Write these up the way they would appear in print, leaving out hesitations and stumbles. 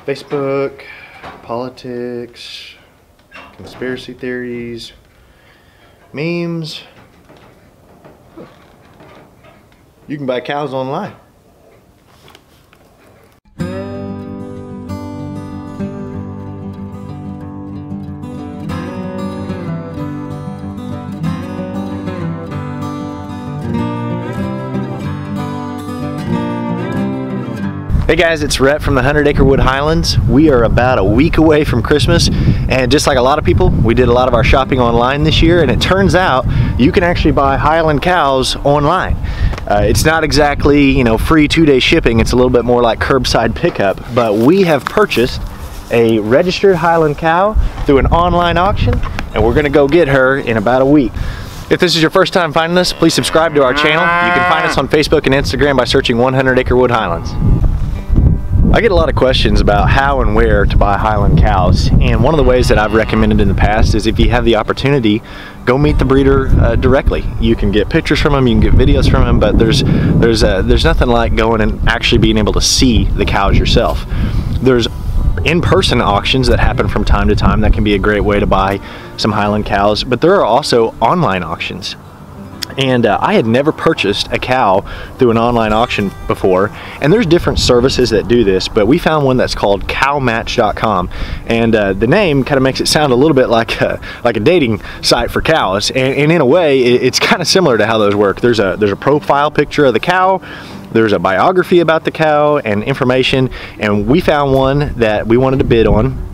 Facebook, politics, conspiracy theories, memes. You can buy cows online. Hey guys, it's Rhett from the 100 Acre Wood Highlands. We are about a week away from Christmas, and just like a lot of people, we did a lot of our shopping online this year, and it turns out you can actually buy Highland cows online. It's not exactly, you know, free 2-day shipping. It's a little bit more like curbside pickup, but we have purchased a registered Highland cow through an online auction, and we're gonna go get her in about a week. If this is your first time finding us, please subscribe to our channel. You can find us on Facebook and Instagram by searching 100 Acre Wood Highlands. I get a lot of questions about how and where to buy Highland cows, and one of the ways that I've recommended in the past is if you have the opportunity, go meet the breeder directly. You can get pictures from them, you can get videos from them, but there's nothing like going and actually being able to see the cows yourself. There's in-person auctions that happen from time to time that can be a great way to buy some Highland cows, but there are also online auctions. And I had never purchased a cow through an online auction before, and there's different services that do this, but we found one that's called cowmatch.com, and the name kind of makes it sound a little bit like a dating site for cows, and in a way it's kind of similar to how those work. There's a profile picture of the cow, there's a biography about the cow and information, and we found one that we wanted to bid on.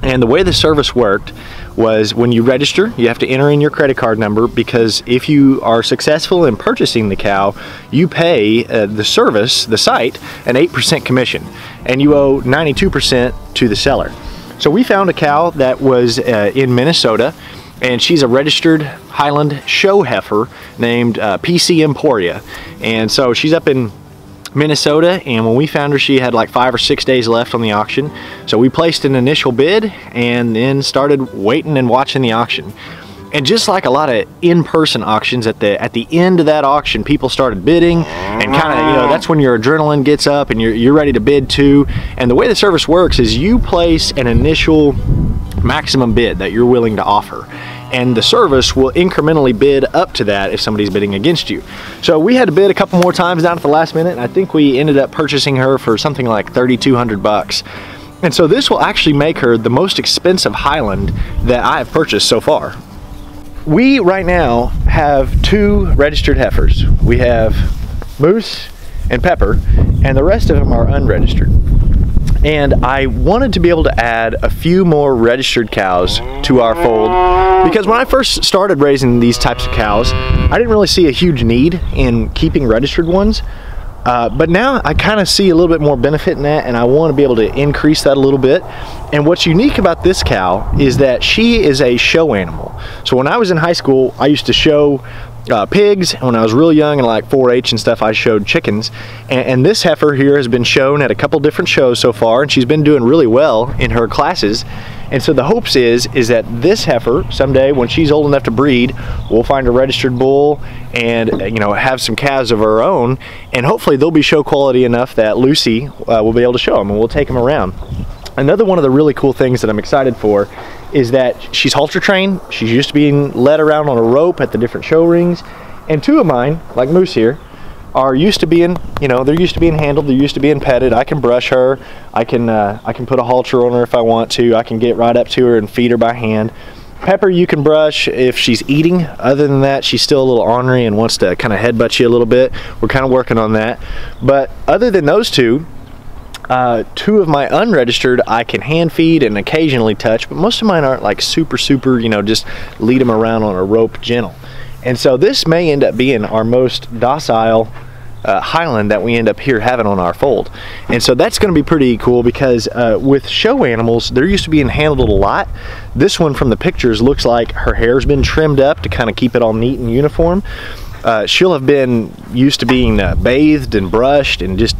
And the way the service worked was when you register, you have to enter in your credit card number, because if you are successful in purchasing the cow, you pay the service, the site, an 8% commission, and you owe 92% to the seller. So we found a cow that was in Minnesota, and she's a registered Highland show heifer named PC Emporia. And so she's up in Minnesota, and when we found her, she had like 5 or 6 days left on the auction. So we placed an initial bid and then started waiting and watching the auction. And just like a lot of in-person auctions, at the end of that auction, people started bidding, and kind of, you know, that's when your adrenaline gets up and you're ready to bid too. And the way the service works is you place an initial maximum bid that you're willing to offer, and the service will incrementally bid up to that if somebody's bidding against you. So we had to bid a couple more times down at the last minute, and I think we ended up purchasing her for something like $3,200. And so this will actually make her the most expensive Highland that I have purchased so far. We right now have 2 registered heifers. We have Moose and Pepper, and the rest of them are unregistered. And I wanted to be able to add a few more registered cows to our fold, because when I first started raising these types of cows, I didn't really see a huge need in keeping registered ones. But now I kind of see a little bit more benefit in that, and I want to be able to increase that a little bit. And what's unique about this cow is that she is a show animal. So when I was in high school, I used to show pigs, and when I was real young and like 4-H and stuff, I showed chickens, and this heifer here has been shown at a couple different shows so far, and she's been doing really well in her classes. And so the hopes is that this heifer someday, when she's old enough to breed, we'll find a registered bull and, you know, have some calves of her own, and hopefully they'll be show quality enough that Lucy will be able to show them, and we'll take them around. Another one of the really cool things that I'm excited for is that she's halter trained. She's used to being led around on a rope at the different show rings. And 2 of mine, like Moose here, are used to being, you know, they're used to being handled, they're used to being petted. I can brush her, I can put a halter on her if I want to, I can get right up to her and feed her by hand. Pepper, you can brush if she's eating. Other than that, she's still a little ornery and wants to kind of headbutt you a little bit. We're kind of working on that. But other than those 2, 2 of my unregistered I can hand feed and occasionally touch, but most of mine aren't like super, you know, just lead them around on a rope gentle. And so this may end up being our most docile Highland that we end up here having on our fold. And so that's going to be pretty cool, because with show animals, they're used to being handled a lot. This one from the pictures looks like her hair's been trimmed up to kind of keep it all neat and uniform. She'll have been used to being bathed and brushed and just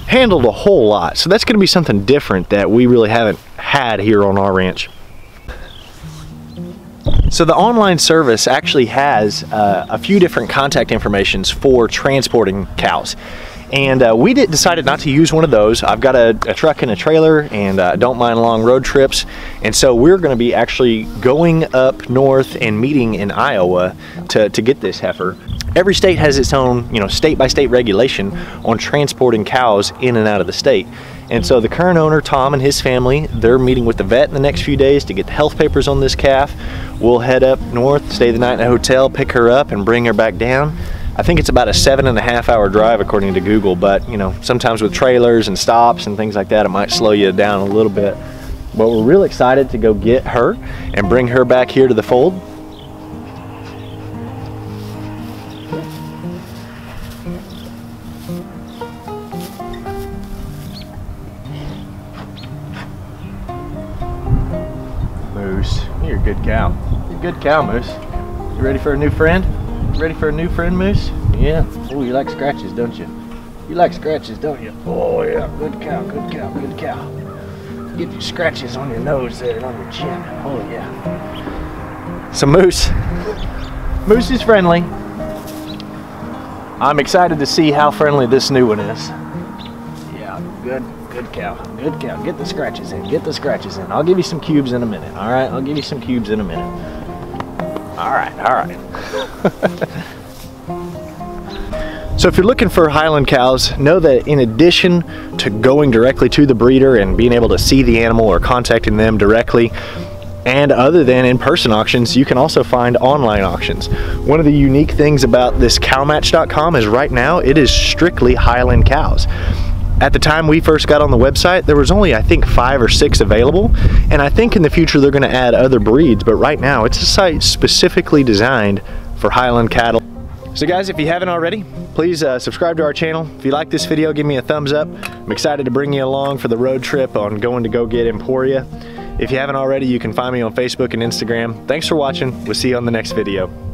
handled a whole lot. So that's going to be something different that we really haven't had here on our ranch. So the online service actually has a few different contact informations for transporting cows. And we decided not to use one of those. I've got a truck and a trailer, and I don't mind long road trips. And so we're gonna be actually going up north and meeting in Iowa to get this heifer. Every state has its own, state by state regulation on transporting cows in and out of the state. And so the current owner, Tom, and his family, they're meeting with the vet in the next few days to get the health papers on this calf. We'll head up north, stay the night in a hotel, pick her up, and bring her back down. I think it's about a 7.5 hour drive according to Google, but sometimes with trailers and stops and things like that, it might slow you down a little bit. But we're real excited to go get her and bring her back here to the fold. Moose, you're a good cow. You're a good cow, Moose. You ready for a new friend? Ready for a new friend, Moose? Yeah. Oh, you like scratches, don't you? You like scratches, don't you? Oh yeah, good cow, good cow, good cow. Get your scratches on your nose there and on your chin. Oh yeah. So Moose is friendly. I'm excited to see how friendly this new one is. Yeah, good cow, good cow. Get the scratches in, get the scratches in. I'll give you some cubes in a minute, all right? I'll give you some cubes in a minute. All right. So if you're looking for Highland cows, know that in addition to going directly to the breeder and being able to see the animal or contacting them directly, and other than in-person auctions, you can also find online auctions. One of the unique things about this cowmatch.com is right now it is strictly Highland cows. At the time we first got on the website, there was only, I think, 5 or 6 available, and I think in the future they're going to add other breeds, but right now it's a site specifically designed for Highland cattle. So guys, if you haven't already, please subscribe to our channel. If you like this video, give me a thumbs up. I'm excited to bring you along for the road trip on going to go get Emporia. If you haven't already, you can find me on Facebook and Instagram. Thanks for watching. We'll see you on the next video.